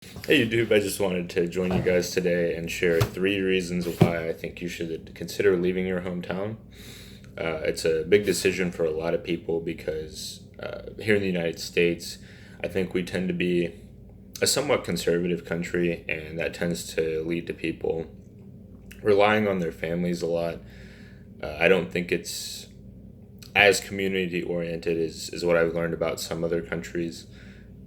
Hey YouTube, I just wanted to join you guys today and share 3 reasons why I think you should consider leaving your hometown. It's a big decision for a lot of people because here in the United States, I think we tend to be a somewhat conservative country, and that tends to lead to people relying on their families a lot. I don't think it's as community oriented as what I've learned about some other countries.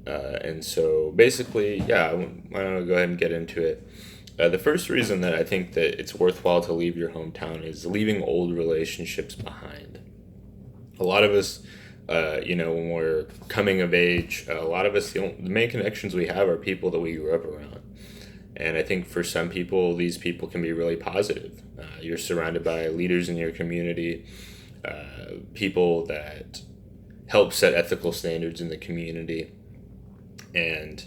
And so basically, yeah, I want to go ahead and get into it. The first reason that I think that it's worthwhile to leave your hometown is leaving old relationships behind. A lot of us, when we're coming of age, a lot of us, the main connections we have are people that we grew up around. And I think for some people, these people can be really positive. You're surrounded by leaders in your community, people that help set ethical standards in the community, and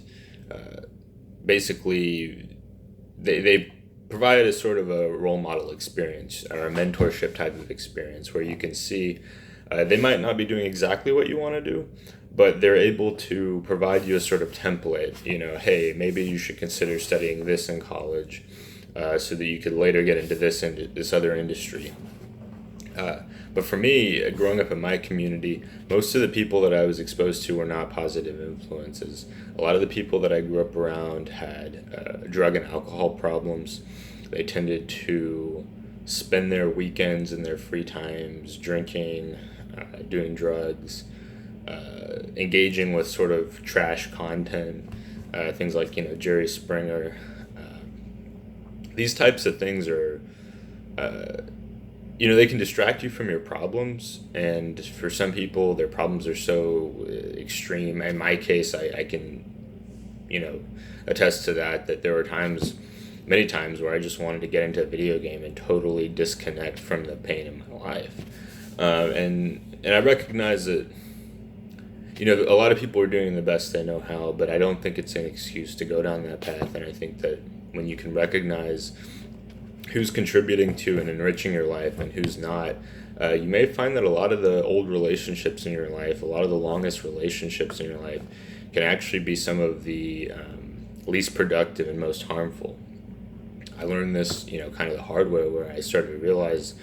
basically they provide a sort of a role model experience or a mentorship type of experience where you can see they might not be doing exactly what you want to do, but they're able to provide you a sort of template. Hey, maybe you should consider studying this in college, so that you could later get into this other industry. But for me, growing up in my community, most of the people that I was exposed to were not positive influences. A lot of the people that I grew up around had drug and alcohol problems. They tended to spend their weekends and their free times drinking, doing drugs, engaging with sort of trash content, things like Jerry Springer. These types of things are. They can distract you from your problems, and for some people their problems are so extreme. In my case, I can attest to that there were many times where I just wanted to get into a video game and totally disconnect from the pain in my life. And I recognize that a lot of people are doing the best they know how, but I don't think it's an excuse to go down that path. And I think that when you can recognize who's contributing to and enriching your life and who's not, you may find that a lot of the old relationships in your life, a lot of the longest relationships in your life, can actually be some of the least productive and most harmful. I learned this, kind of the hard way, where I started to realize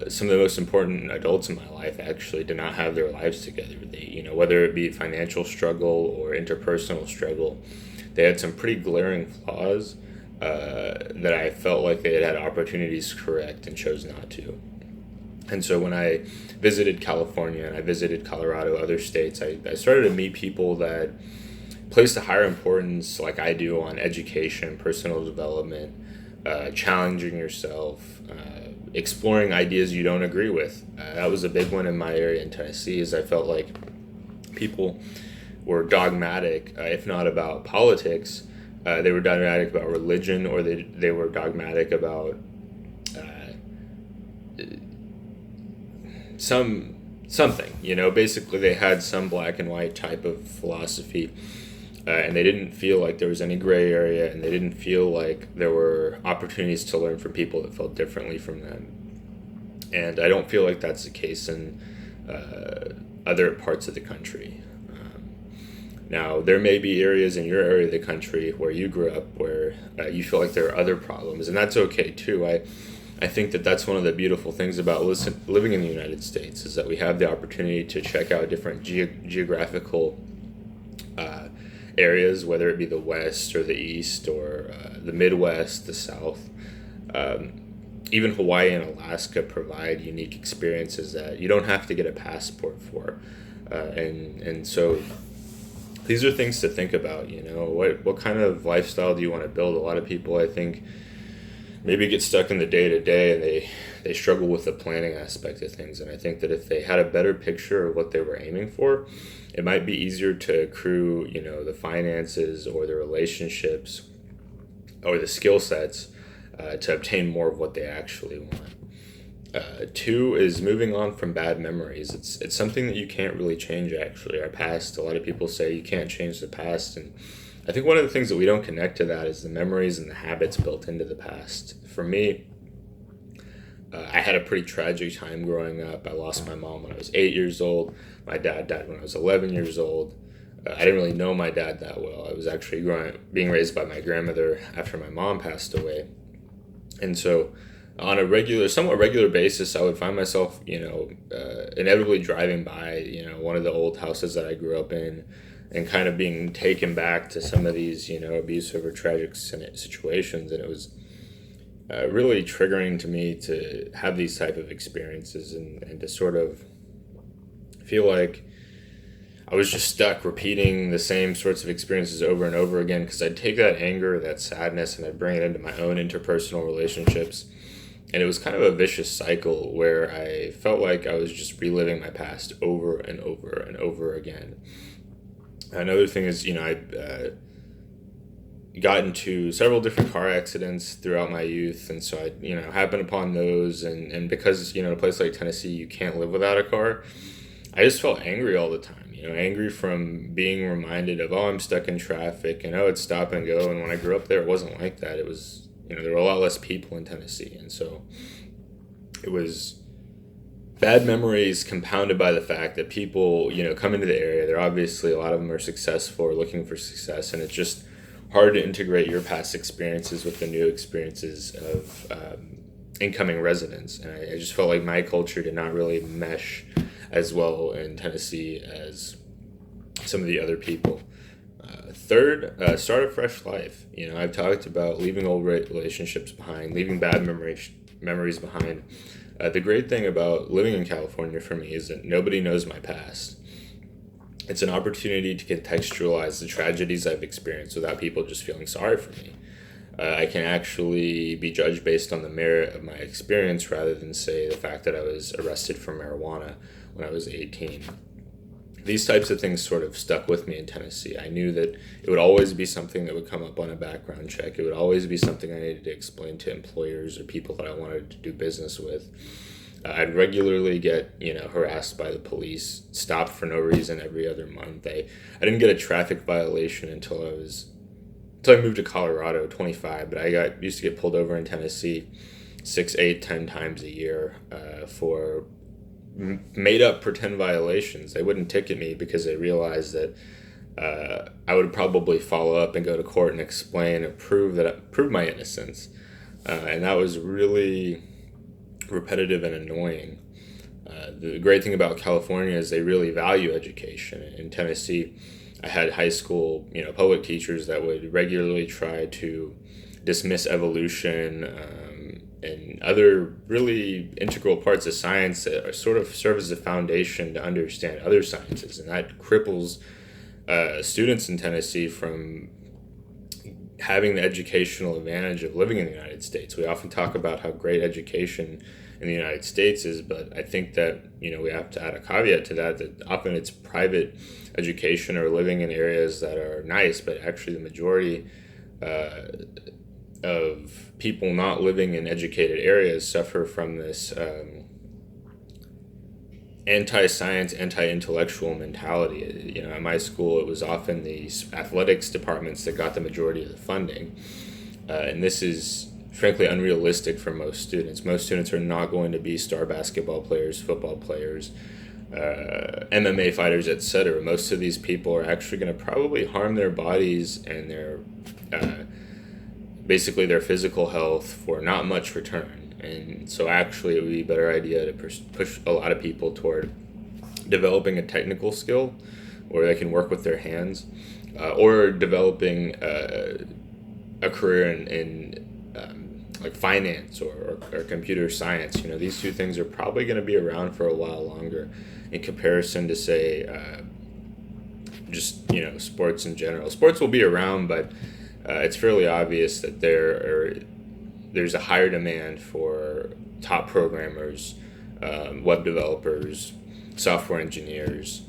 some of the most important adults in my life actually did not have their lives together. They, whether it be financial struggle or interpersonal struggle, they had some pretty glaring flaws that I felt like they had opportunities to correct and chose not to. And so when I visited California and I visited Colorado, other states, I started to meet people that placed a higher importance, like I do, on education, personal development, challenging yourself, exploring ideas you don't agree with. That was a big one in my area in Tennessee, is I felt like people were dogmatic, if not about politics, they were dogmatic about religion, or they were dogmatic about something. Basically they had some black and white type of philosophy, and they didn't feel like there was any gray area, and they didn't feel like there were opportunities to learn from people that felt differently from them. And I don't feel like that's the case in other parts of the country. Now, there may be areas in your area of the country where you grew up where you feel like there are other problems, and that's okay too. I think that that's one of the beautiful things about living in the United States, is that we have the opportunity to check out different geographical areas, whether it be the West or the East or the Midwest, the South. Even Hawaii and Alaska provide unique experiences that you don't have to get a passport for. And so these are things to think about. What kind of lifestyle do you want to build? A lot of people, I think, maybe get stuck in the day-to-day, and they struggle with the planning aspect of things. And I think that if they had a better picture of what they were aiming for, it might be easier to accrue the finances or the relationships or the skill sets to obtain more of what they actually want. Two is moving on from bad memories. It's something that you can't really change, actually. Our past, a lot of people say you can't change the past, and I think one of the things that we don't connect to that is the memories and the habits built into the past. For me, I had a pretty tragic time growing up. I lost my mom when I was 8 years old. My dad died when I was 11 years old. I didn't really know my dad that well. I was actually being raised by my grandmother after my mom passed away. And so on a somewhat regular basis, I would find myself, inevitably driving by, one of the old houses that I grew up in, and kind of being taken back to some of these, abusive or tragic situations. And it was really triggering to me to have these type of experiences, and to sort of feel like I was just stuck repeating the same sorts of experiences over and over again, because I'd take that anger, that sadness, and I'd bring it into my own interpersonal relationships. And it was kind of a vicious cycle where I felt like I was just reliving my past over and over and over again. Another thing is, I got into several different car accidents throughout my youth. And so I, happened upon those. And because, a place like Tennessee, you can't live without a car, I just felt angry all the time. Angry from being reminded of, I'm stuck in traffic, and it's stop and go. And when I grew up there, it wasn't like that. It was, there were a lot less people in Tennessee. And so it was bad memories compounded by the fact that people, come into the area. They're obviously, a lot of them are successful or looking for success. And it's just hard to integrate your past experiences with the new experiences of incoming residents. And I just felt like my culture did not really mesh as well in Tennessee as some of the other people. Third, start a fresh life. I've talked about leaving old relationships behind, leaving bad memories behind. The great thing about living in California for me is that nobody knows my past. It's an opportunity to contextualize the tragedies I've experienced without people just feeling sorry for me. I can actually be judged based on the merit of my experience rather than, say, the fact that I was arrested for marijuana when I was 18. These types of things sort of stuck with me in Tennessee. I knew that it would always be something that would come up on a background check. It would always be something I needed to explain to employers or people that I wanted to do business with. I'd regularly get, harassed by the police, stopped for no reason every other month. I didn't get a traffic violation until I moved to Colorado, 25, but I used to get pulled over in Tennessee 6, 8, 10 times a year for made up pretend violations. They wouldn't ticket me because they realized that I would probably follow up and go to court and explain and prove my innocence. And that was really repetitive and annoying. The great thing about California is they really value education. In Tennessee, I had high school, public teachers that would regularly try to dismiss evolution and other really integral parts of science that are sort of serve as a foundation to understand other sciences. And that cripples students in Tennessee from having the educational advantage of living in the United States. We often talk about how great education in the United States is, but I think that, we have to add a caveat to that often it's private education or living in areas that are nice, but actually the majority of people not living in educated areas suffer from this anti-science, anti-intellectual mentality. At my school, it was often the athletics departments that got the majority of the funding. And this is frankly unrealistic for most students. Most students are not going to be star basketball players, football players, MMA fighters, etc. Most of these people are actually going to probably harm their bodies and their basically their physical health for not much return. And so actually it would be a better idea to push a lot of people toward developing a technical skill where they can work with their hands, or developing a career in like finance or computer science. These two things are probably going to be around for a while longer in comparison to, say, just sports in general. Sports will be around, but it's fairly obvious that there's a higher demand for top programmers, web developers, software engineers,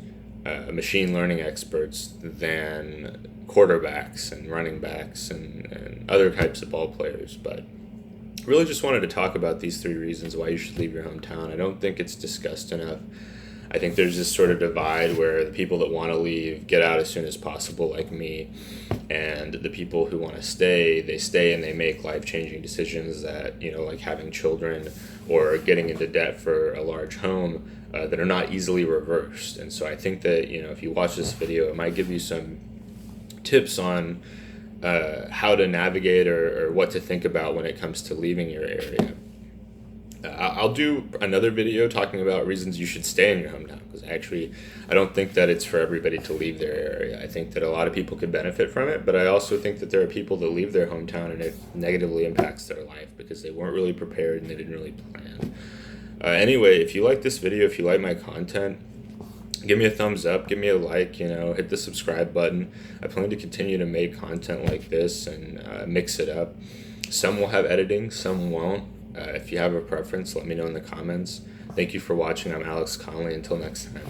machine learning experts than quarterbacks and running backs and other types of ball players. But really just wanted to talk about these 3 reasons why you should leave your hometown. I don't think it's discussed enough. I think there's this sort of divide where the people that want to leave get out as soon as possible, like me, and the people who want to stay, they stay and they make life-changing decisions that, like having children or getting into debt for a large home, that are not easily reversed. And so I think that, if you watch this video, it might give you some tips on how to navigate or what to think about when it comes to leaving your area. I'll do another video talking about reasons you should stay in your hometown, because I don't think that it's for everybody to leave their area. I think that a lot of people could benefit from it, but I also think that there are people that leave their hometown and it negatively impacts their life because they weren't really prepared and they didn't really plan. Anyway, if you like this video, if you like my content, give me a thumbs up, give me a like, hit the subscribe button. I plan to continue to make content like this and mix it up. Some will have editing, some won't. If you have a preference, let me know in the comments. Thank you for watching. I'm Alex Conley. Until next time.